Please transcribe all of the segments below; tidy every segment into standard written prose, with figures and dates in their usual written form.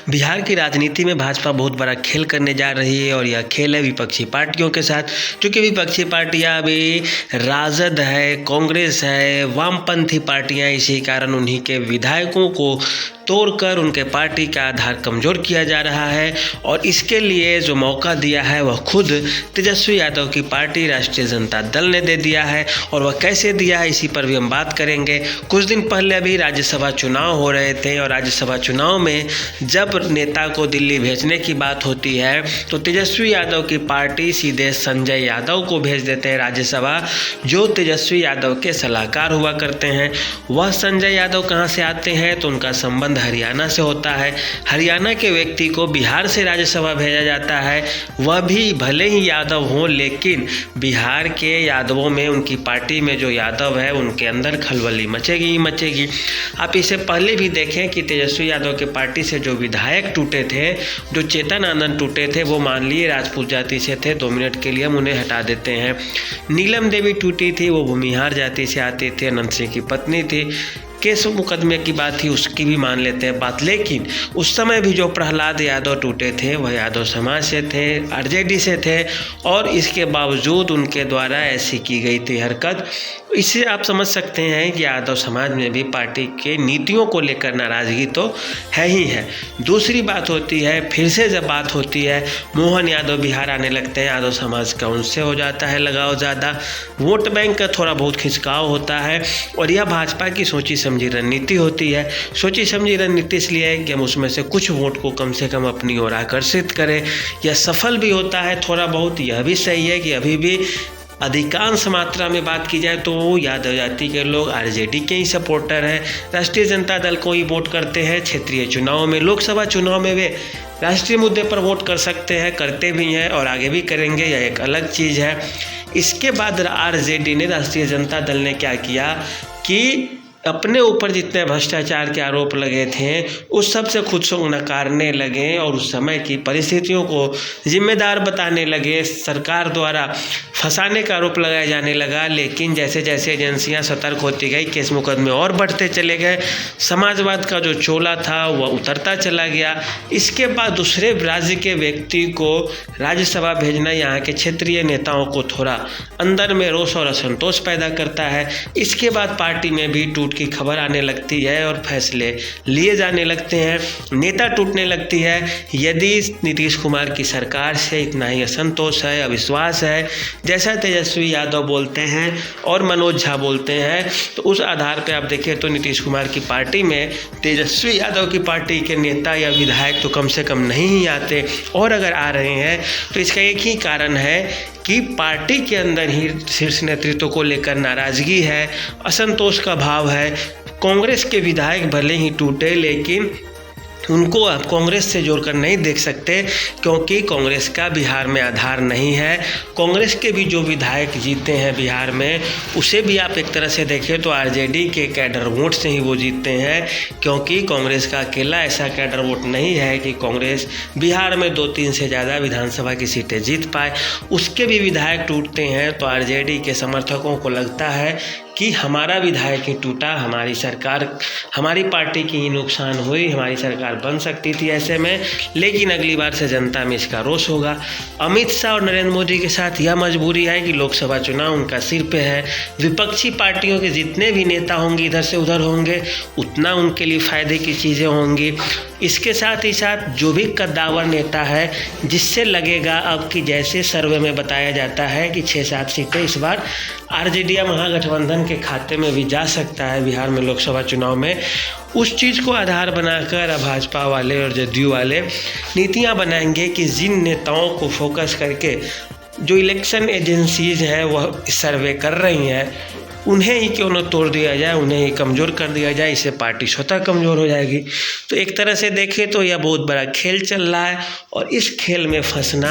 बिहार की राजनीति में भाजपा बहुत बड़ा खेल करने जा रही है और यह खेल है विपक्षी पार्टियों के साथ। क्योंकि विपक्षी पार्टियां अभी राजद है, कांग्रेस है, वामपंथी पार्टियां, इसी कारण उन्हीं के विधायकों को तोड़कर उनके पार्टी का आधार कमज़ोर किया जा रहा है। और इसके लिए जो मौका दिया है वह खुद तेजस्वी यादव की पार्टी राष्ट्रीय जनता दल ने दे दिया है। और वह कैसे दिया है इसी पर भी हम बात करेंगे। कुछ दिन पहले अभी राज्यसभा चुनाव हो रहे थे और राज्यसभा चुनाव में जब नेता को दिल्ली भेजने की बात होती है तो तेजस्वी यादव की पार्टी सीधे संजय यादव को भेज देते हैं राज्यसभा, जो तेजस्वी यादव के सलाहकार हुआ करते हैं। वह संजय यादव कहाँ से आते हैं तो उनका संबंध हरियाणा से होता है। हरियाणा के व्यक्ति को बिहार से राज्यसभा भेजा जाता है। वह भी भले ही यादव हों, लेकिन बिहार के यादवों में, उनकी पार्टी में जो यादव है उनके अंदर खलबली मचेगी ही मचेगी। आप इसे पहले भी देखें कि तेजस्वी यादव के पार्टी से जो विधायक टूटे थे, जो चेतन आनंद टूटे थे, वो मान लिए राजपूत जाति से थे। 2 मिनट के लिए हम उन्हें हटा देते हैं। नीलम देवी टूटी थी, वो भूमिहार जाति से आती थी, अनंत सिंह की पत्नी थी। केस मुकदमे की बात थी, उसकी भी मान लेते हैं बात। लेकिन उस समय भी जो प्रहलाद यादव टूटे थे वह यादव समाज से थे, आरजेडी से थे, और इसके बावजूद उनके द्वारा ऐसी की गई थी हरकत। इससे आप समझ सकते हैं कि यादव समाज में भी पार्टी के नीतियों को लेकर नाराज़गी तो है ही है। दूसरी बात होती है, फिर से जब बात होती है, मोहन यादव बिहार आने लगते हैं, यादव समाज का उनसे हो जाता है लगाव ज़्यादा, वोट बैंक का थोड़ा बहुत खिंचकाव होता है। और यह भाजपा की सोची समझी रणनीति होती है। सोची समझी रणनीति इसलिए है कि हम उसमें से कुछ वोट को कम से कम अपनी ओर आकर्षित करें। यह सफल भी होता है थोड़ा बहुत। यह भी सही है कि अभी भी अधिकांश मात्रा में बात की जाए तो यादव जाति के लोग आरजेडी के ही सपोर्टर हैं, राष्ट्रीय जनता दल को ही वोट करते हैं। क्षेत्रीय चुनाव में, लोकसभा चुनाव में वे राष्ट्रीय मुद्दे पर वोट कर सकते हैं, करते भी हैं और आगे भी करेंगे, यह एक अलग चीज़ है। इसके बाद आरजेडी ने, राष्ट्रीय जनता दल ने क्या किया कि अपने ऊपर जितने भ्रष्टाचार के आरोप लगे थे उस सब से खुद को नकारने लगे और उस समय की परिस्थितियों को जिम्मेदार बताने लगे। सरकार द्वारा फंसाने का आरोप लगाया जाने लगा। लेकिन जैसे जैसे एजेंसियां सतर्क होती गई, केस मुकदमे और बढ़ते चले गए। समाजवाद का जो चोला था वह उतरता चला गया। इसके बाद दूसरे राज्य के व्यक्ति को राज्यसभा भेजना यहाँ के क्षेत्रीय नेताओं को थोड़ा अंदर में रोष और असंतोष पैदा करता है। इसके बाद पार्टी में भी टूट की खबर आने लगती है और फैसले लिए जाने लगते हैं, नेता टूटने लगती है। यदि नीतीश कुमार की सरकार से इतना ही असंतोष है, अविश्वास है, जैसा तेजस्वी यादव बोलते हैं और मनोज झा बोलते हैं, तो उस आधार पर आप देखें तो नीतीश कुमार की पार्टी में तेजस्वी यादव की पार्टी के नेता या विधायक तो कम से कम नहीं ही आते। और अगर आ रहे हैं तो इसका एक ही कारण है कि पार्टी के अंदर ही शीर्ष नेतृत्व को लेकर नाराज़गी है, असंतोष का भाव है। कांग्रेस के विधायक भले ही टूटे, लेकिन उनको आप कांग्रेस से जोड़कर नहीं देख सकते, क्योंकि कांग्रेस का बिहार में आधार नहीं है। कांग्रेस के भी जो विधायक जीते हैं बिहार में, उसे भी आप एक तरह से देखें तो आरजेडी के कैडर वोट से ही वो जीतते हैं, क्योंकि कांग्रेस का अकेला ऐसा कैडर वोट नहीं है कि कांग्रेस बिहार में 2-3 से ज़्यादा विधानसभा की सीटें जीत पाए। उसके भी विधायक टूटते हैं तो आरजेडी के समर्थकों को लगता है कि हमारा विधायक ही टूटा, हमारी सरकार, हमारी पार्टी की ही नुकसान हुई, हमारी सरकार बन सकती थी ऐसे में। लेकिन अगली बार से जनता में इसका रोष होगा। अमित शाह और नरेंद्र मोदी के साथ यह मजबूरी है कि लोकसभा चुनाव उनका सिर पे है। विपक्षी पार्टियों के जितने भी नेता होंगे इधर से उधर होंगे, उतना उनके लिए फ़ायदे की चीज़ें होंगी। इसके साथ ही साथ जो भी कद्दावर नेता है, जिससे लगेगा अब कि जैसे सर्वे में बताया जाता है कि 6-7 सीटें इस बार आरजेडी या महागठबंधन के खाते में भी जा सकता है बिहार में लोकसभा चुनाव में, उस चीज़ को आधार बनाकर भाजपा वाले और जदयू वाले नीतियां बनाएंगे कि जिन नेताओं को फोकस करके जो इलेक्शन एजेंसीज हैं वह सर्वे कर रही हैं, उन्हें ही क्यों न तोड़ दिया जाए, उन्हें ही कमज़ोर कर दिया जाए। इससे पार्टी स्वतः कमज़ोर हो जाएगी। तो एक तरह से देखें तो यह बहुत बड़ा खेल चल रहा है और इस खेल में फंसना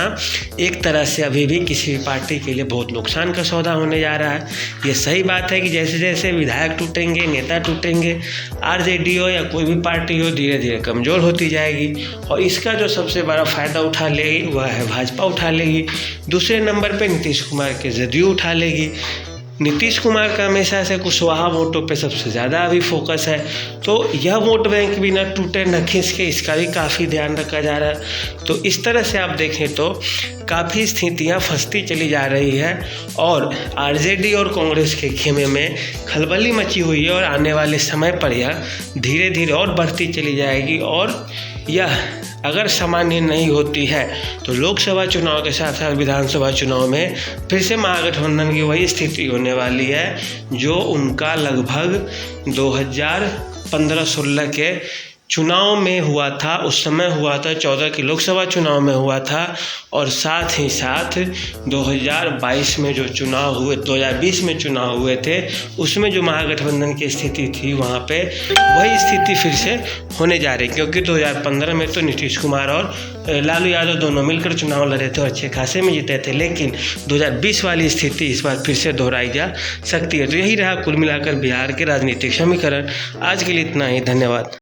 एक तरह से अभी भी किसी पार्टी के लिए बहुत नुकसान का सौदा होने जा रहा है। ये सही बात है कि जैसे जैसे विधायक टूटेंगे, नेता टूटेंगे, आरजेडी हो या कोई भी पार्टी हो, धीरे धीरे कमज़ोर होती जाएगी और इसका जो सबसे बड़ा फ़ायदा उठा लेगी वह है भाजपा उठा लेगी। दूसरे नंबर पर नीतीश कुमार के जदयू उठा लेगी। नीतीश कुमार का हमेशा से कुशवाहा वोटों पे सबसे ज़्यादा अभी फोकस है, तो यह वोट बैंक भी ना टूटे न खिसके, इसका भी काफ़ी ध्यान रखा जा रहा है। तो इस तरह से आप देखें तो काफ़ी स्थितियां फंसती चली जा रही है और आरजेडी और कांग्रेस के खेमे में खलबली मची हुई है और आने वाले समय पर यह धीरे धीरे और बढ़ती चली जाएगी और यह अगर सामान्य नहीं होती है तो लोकसभा चुनाव के साथ साथ विधानसभा चुनाव में फिर से महागठबंधन की वही स्थिति होने वाली है जो उनका लगभग 2015-16 के चुनाव में हुआ था। उस समय हुआ था 14 के लोकसभा चुनाव में हुआ था और साथ ही साथ 2022 में जो चुनाव हुए, 2020 में चुनाव हुए थे, उसमें जो महागठबंधन की स्थिति थी वहाँ पे वही स्थिति फिर से होने जा रही, क्योंकि 2015 में तो नीतीश कुमार और लालू यादव दोनों मिलकर चुनाव लड़े थे और अच्छे खासे में जीते थे, लेकिन 2020 वाली स्थिति इस बार फिर से दोहराई जा सकती है। तो यही रहा कुल मिलाकर बिहार के राजनीतिक समीकरण। आज के लिए इतना ही, धन्यवाद।